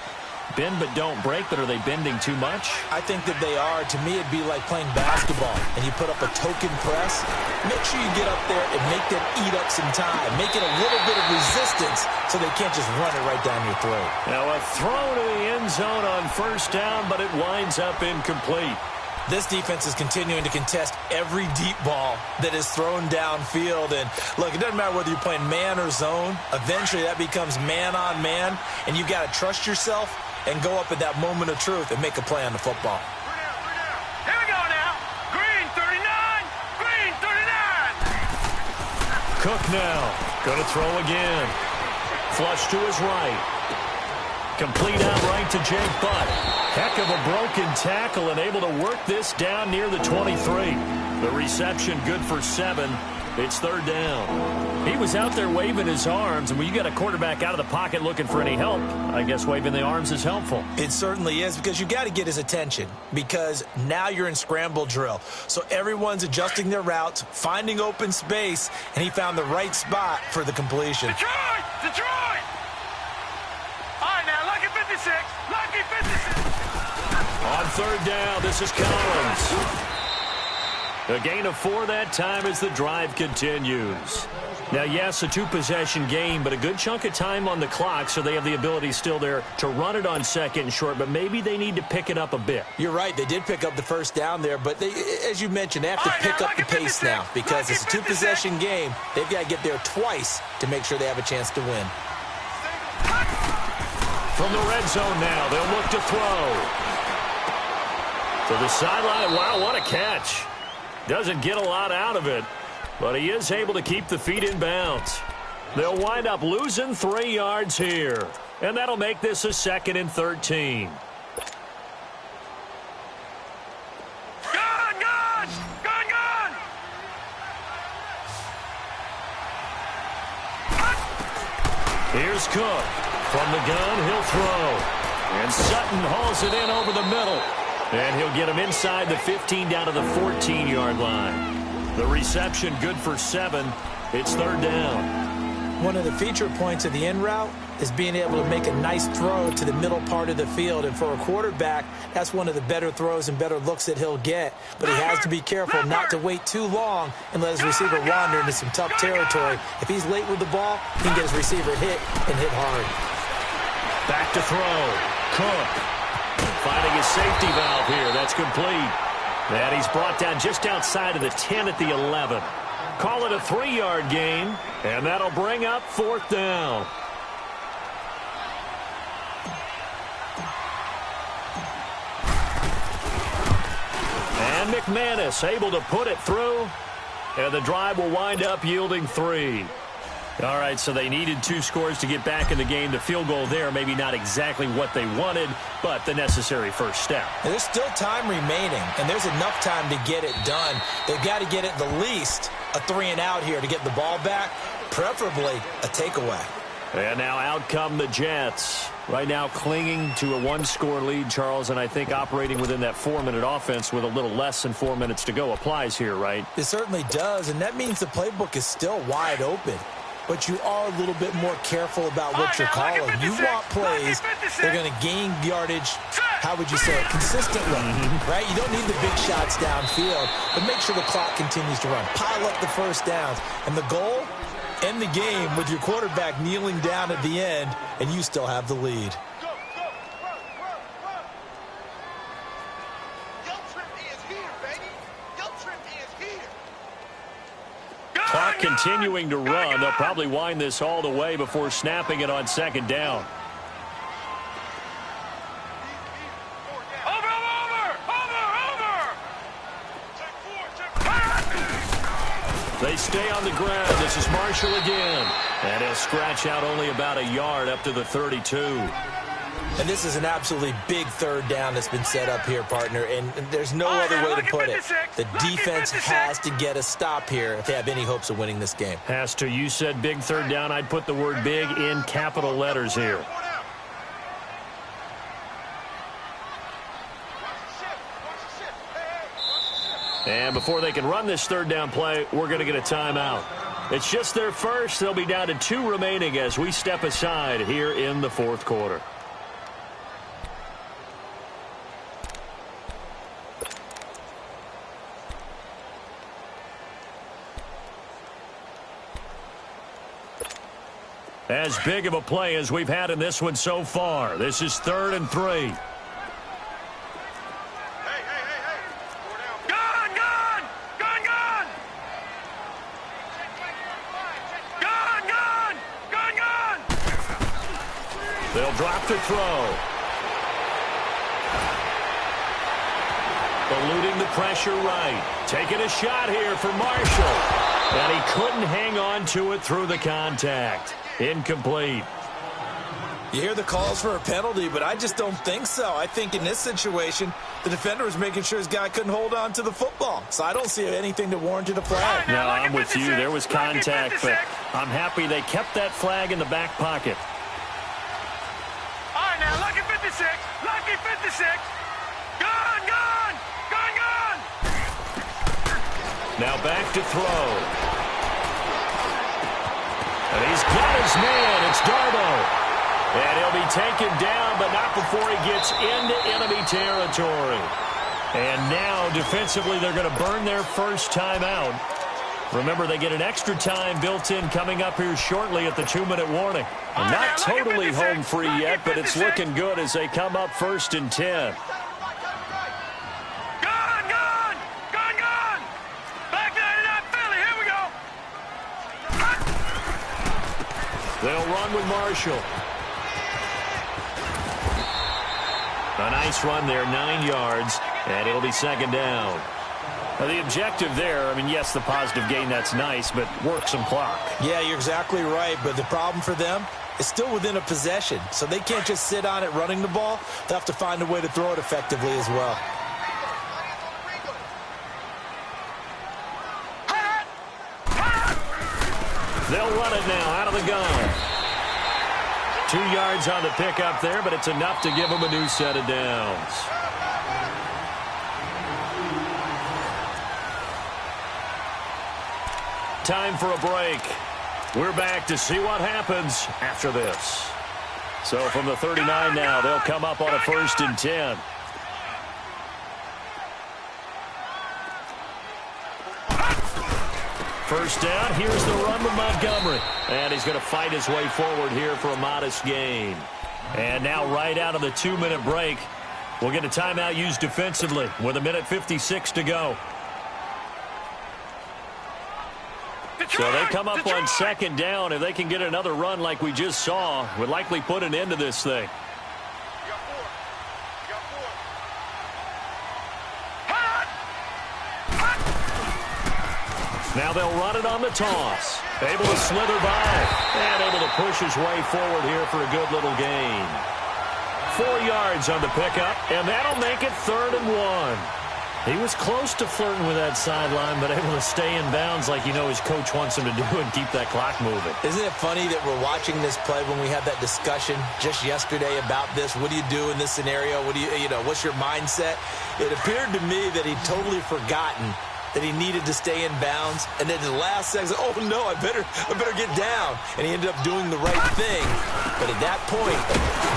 Bend but don't break, but are they bending too much? I think that they are. To me, it'd be like playing basketball, and you put up a token press. Make sure you get up there and make them eat up some time. Make it a little bit of resistance so they can't just run it right down your throat. Now a throw to the end zone on 1st down, but it winds up incomplete. This defense is continuing to contest every deep ball that is thrown downfield. And, look, it doesn't matter whether you're playing man or zone. Eventually, that becomes man-on-man, and you've got to trust yourself and go up at that moment of truth and make a play on the football. Here we go now. Green 39. Green 39. Cook now. Going to throw again. Flush to his right. Complete outright to Jake Butt. Heck of a broken tackle and able to work this down near the 23. The reception good for 7. It's 3rd down. He was out there waving his arms, and when you got a quarterback out of the pocket looking for any help, I guess waving the arms is helpful. It certainly is, because you got to get his attention, because now you're in scramble drill. So everyone's adjusting their routes, finding open space, and he found the right spot for the completion. Detroit! Detroit! All right, now, lucky 56. Lucky 56. On 3rd down, this is Collins. A gain of 4 that time as the drive continues. Now, yes, a 2-possession game, but a good chunk of time on the clock, so they have the ability still there to run it on 2nd and short, but maybe they need to pick it up a bit. You're right. They did pick up the 1st down there, but they, as you mentioned, they have to pick up the pace now because it's a 2-possession game. They've got to get there twice to make sure they have a chance to win. From the red zone now, they'll look to throw. To the sideline. Wow, what a catch. Doesn't get a lot out of it, but he is able to keep the feet in bounds. They'll wind up losing 3 yards here, and that'll make this a 2nd and 13. Gun! Gun! Gun! Gun! Here's Cook. From the gun, he'll throw. And Sutton hauls it in over the middle. And he'll get him inside the 15 down to the 14-yard line. The reception good for 7. It's 3rd down. One of the feature points of the in route is being able to make a nice throw to the middle part of the field. And for a quarterback, that's one of the better throws and better looks that he'll get. But he has to be careful not to wait too long and let his receiver wander into some tough territory. If he's late with the ball, he can get his receiver hit and hit hard. Back to throw. Cook finding his safety valve here. That's complete. And he's brought down just outside of the 10 at the 11. Call it a 3-yard gain, and that'll bring up 4th down. And McManus able to put it through, and the drive will wind up yielding 3. All right, so they needed 2 scores to get back in the game. The field goal there, maybe not exactly what they wanted, but the necessary first step. And there's still time remaining, and there's enough time to get it done. They've got to get at the least a 3-and-out here to get the ball back, preferably a takeaway. And now out come the Jets. Right now clinging to a 1-score lead, Charles, and I think operating within that 4-minute offense with a little less than 4 minutes to go applies here, right? It certainly does, and that means the playbook is still wide open. But you are a little bit more careful about what you're calling. You want plays that are going to gain yardage, how would you say it, consistently, right? You don't need the big shots downfield, but make sure the clock continues to run. Pile up the first downs. And the goal, end the game with your quarterback kneeling down at the end, and you still have the lead. Clock continuing to run. They'll probably wind this all the way before snapping it on 2nd down. They stay on the ground. This is Marshall again. And he'll scratch out only about a yard up to the 32. And this is an absolutely big 3rd down that's been set up here, partner, and there's no other way to put it. The defense has to get a stop here if they have any hopes of winning this game. Has to. You said big 3rd down. I'd put the word big in capital letters here. And before they can run this 3rd down play, we're going to get a timeout. It's just their first. They'll be down to 2 remaining as we step aside here in the 4th quarter. As big of a play as we've had in this one so far. This is 3rd and 3. They'll drop to throw. Eluding the pressure right. Taking a shot here for Marshall. And he couldn't hang on to it through the contact. Incomplete. You hear the calls for a penalty, but I just don't think so. I think in this situation, the defender was making sure his guy couldn't hold on to the football. So I don't see anything that warranted a flag. No, I'm with you. There was contact, but I'm happy they kept that flag in the back pocket. All right, now, lucky 56. Lucky 56. Gone, gone, gone, gone. Now back to throw. And he's got his man. It's Darbo. And he'll be taken down, but not before he gets into enemy territory. And now, defensively, they're going to burn their first timeout. Remember, they get an extra time built in coming up here shortly at the 2-minute warning. And not totally home free yet, but it's looking good as they come up 1st and 10. They'll run with Marshall. A nice run there, 9 yards, and it'll be 2nd down. Now, the objective there, I mean, yes, the positive gain, that's nice, but work some clock. Yeah, you're exactly right, but the problem for them is still within a possession, so they can't just sit on it running the ball. They'll have to find a way to throw it effectively as well. They'll run it now out of the gun. 2 yards on the pickup there, but it's enough to give them a new set of downs. Time for a break. We're back to see what happens after this. So from the 39 now, they'll come up on a 1st and 10. First down, here's the run with Montgomery. And he's going to fight his way forward here for a modest gain. And now right out of the 2-minute break, we'll get a timeout used defensively with 1:56 to go. So they come up on 2nd down. If they can get another run like we just saw, would likely put an end to this thing. Now they'll run it on the toss. Able to slither by and able to push his way forward here for a good little gain. 4 yards on the pickup, and that'll make it 3rd and 1. He was close to flirting with that sideline, but able to stay in bounds like his coach wants him to do and keep that clock moving. Isn't it funny that we're watching this play when we had that discussion just yesterday about this? What do you do in this scenario? What do what's your mindset? It appeared to me that he'd totally forgotten that he needed to stay in bounds, and then the last second, oh no, I better get down, and he ended up doing the right thing. But at that point,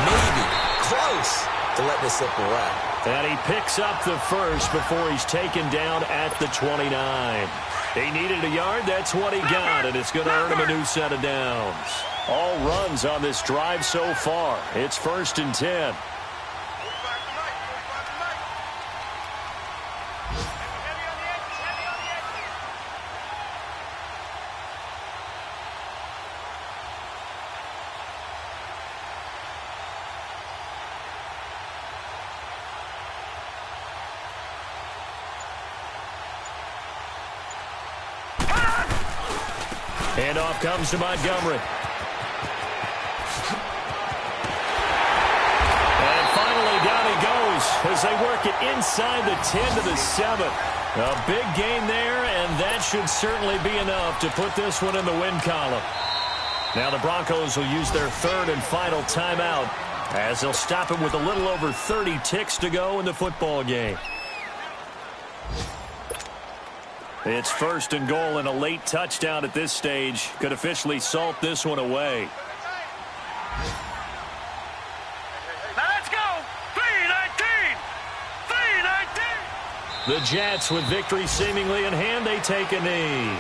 maybe close to letting it slip away. And he picks up the first before he's taken down at the 29. He needed a yard, that's what he got, and it's going to earn him a new set of downs. All runs on this drive so far. It's 1st and 10. Handoff comes to Montgomery. And finally down he goes as they work it inside the 10 to the 7. A big gain there, and that should certainly be enough to put this one in the win column. Now the Broncos will use their 3rd and final timeout as they'll stop it with a little over 30 ticks to go in the football game. It's 1st and goal, and a late touchdown at this stage could officially salt this one away. Now let's go. 3:19. 3:19. The Jets, with victory seemingly in hand, they take a knee.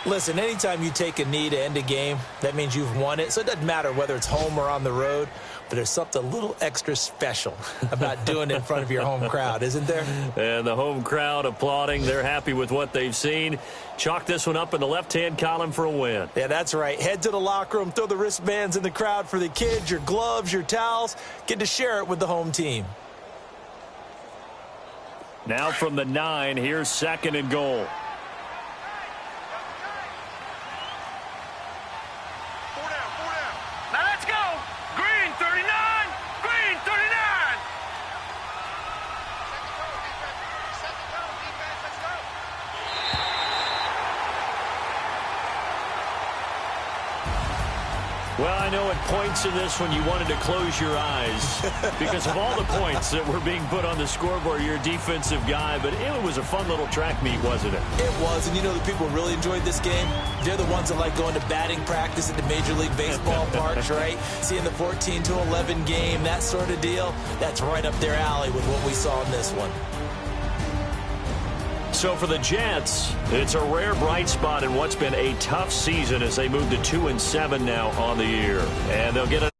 Listen, anytime you take a knee to end a game, that means you've won it. So it doesn't matter whether it's home or on the road, but there's something a little extra special about doing it in front of your home crowd, isn't there? And the home crowd applauding. They're happy with what they've seen. Chalk this one up in the left-hand column for a win. Yeah, that's right. Head to the locker room, throw the wristbands in the crowd for the kids, your gloves, your towels. Get to share it with the home team. Now from the 9, here's 2nd and goal. Now let's go. Green 39. Green 39. Well, I know at points in this one you wanted to close your eyes because of all the points that were being put on the scoreboard. You're a defensive guy, but it was a fun little track meet, wasn't it? It was, and the people really enjoyed this game. They're the ones that like going to batting practice at the Major League Baseball parks, right? Seeing the 14-11 game, that sort of deal. That's right up their alley with what we saw in this one. So for the Jets, it's a rare bright spot in what's been a tough season as they move to 2-7 now on the year. And they'll get a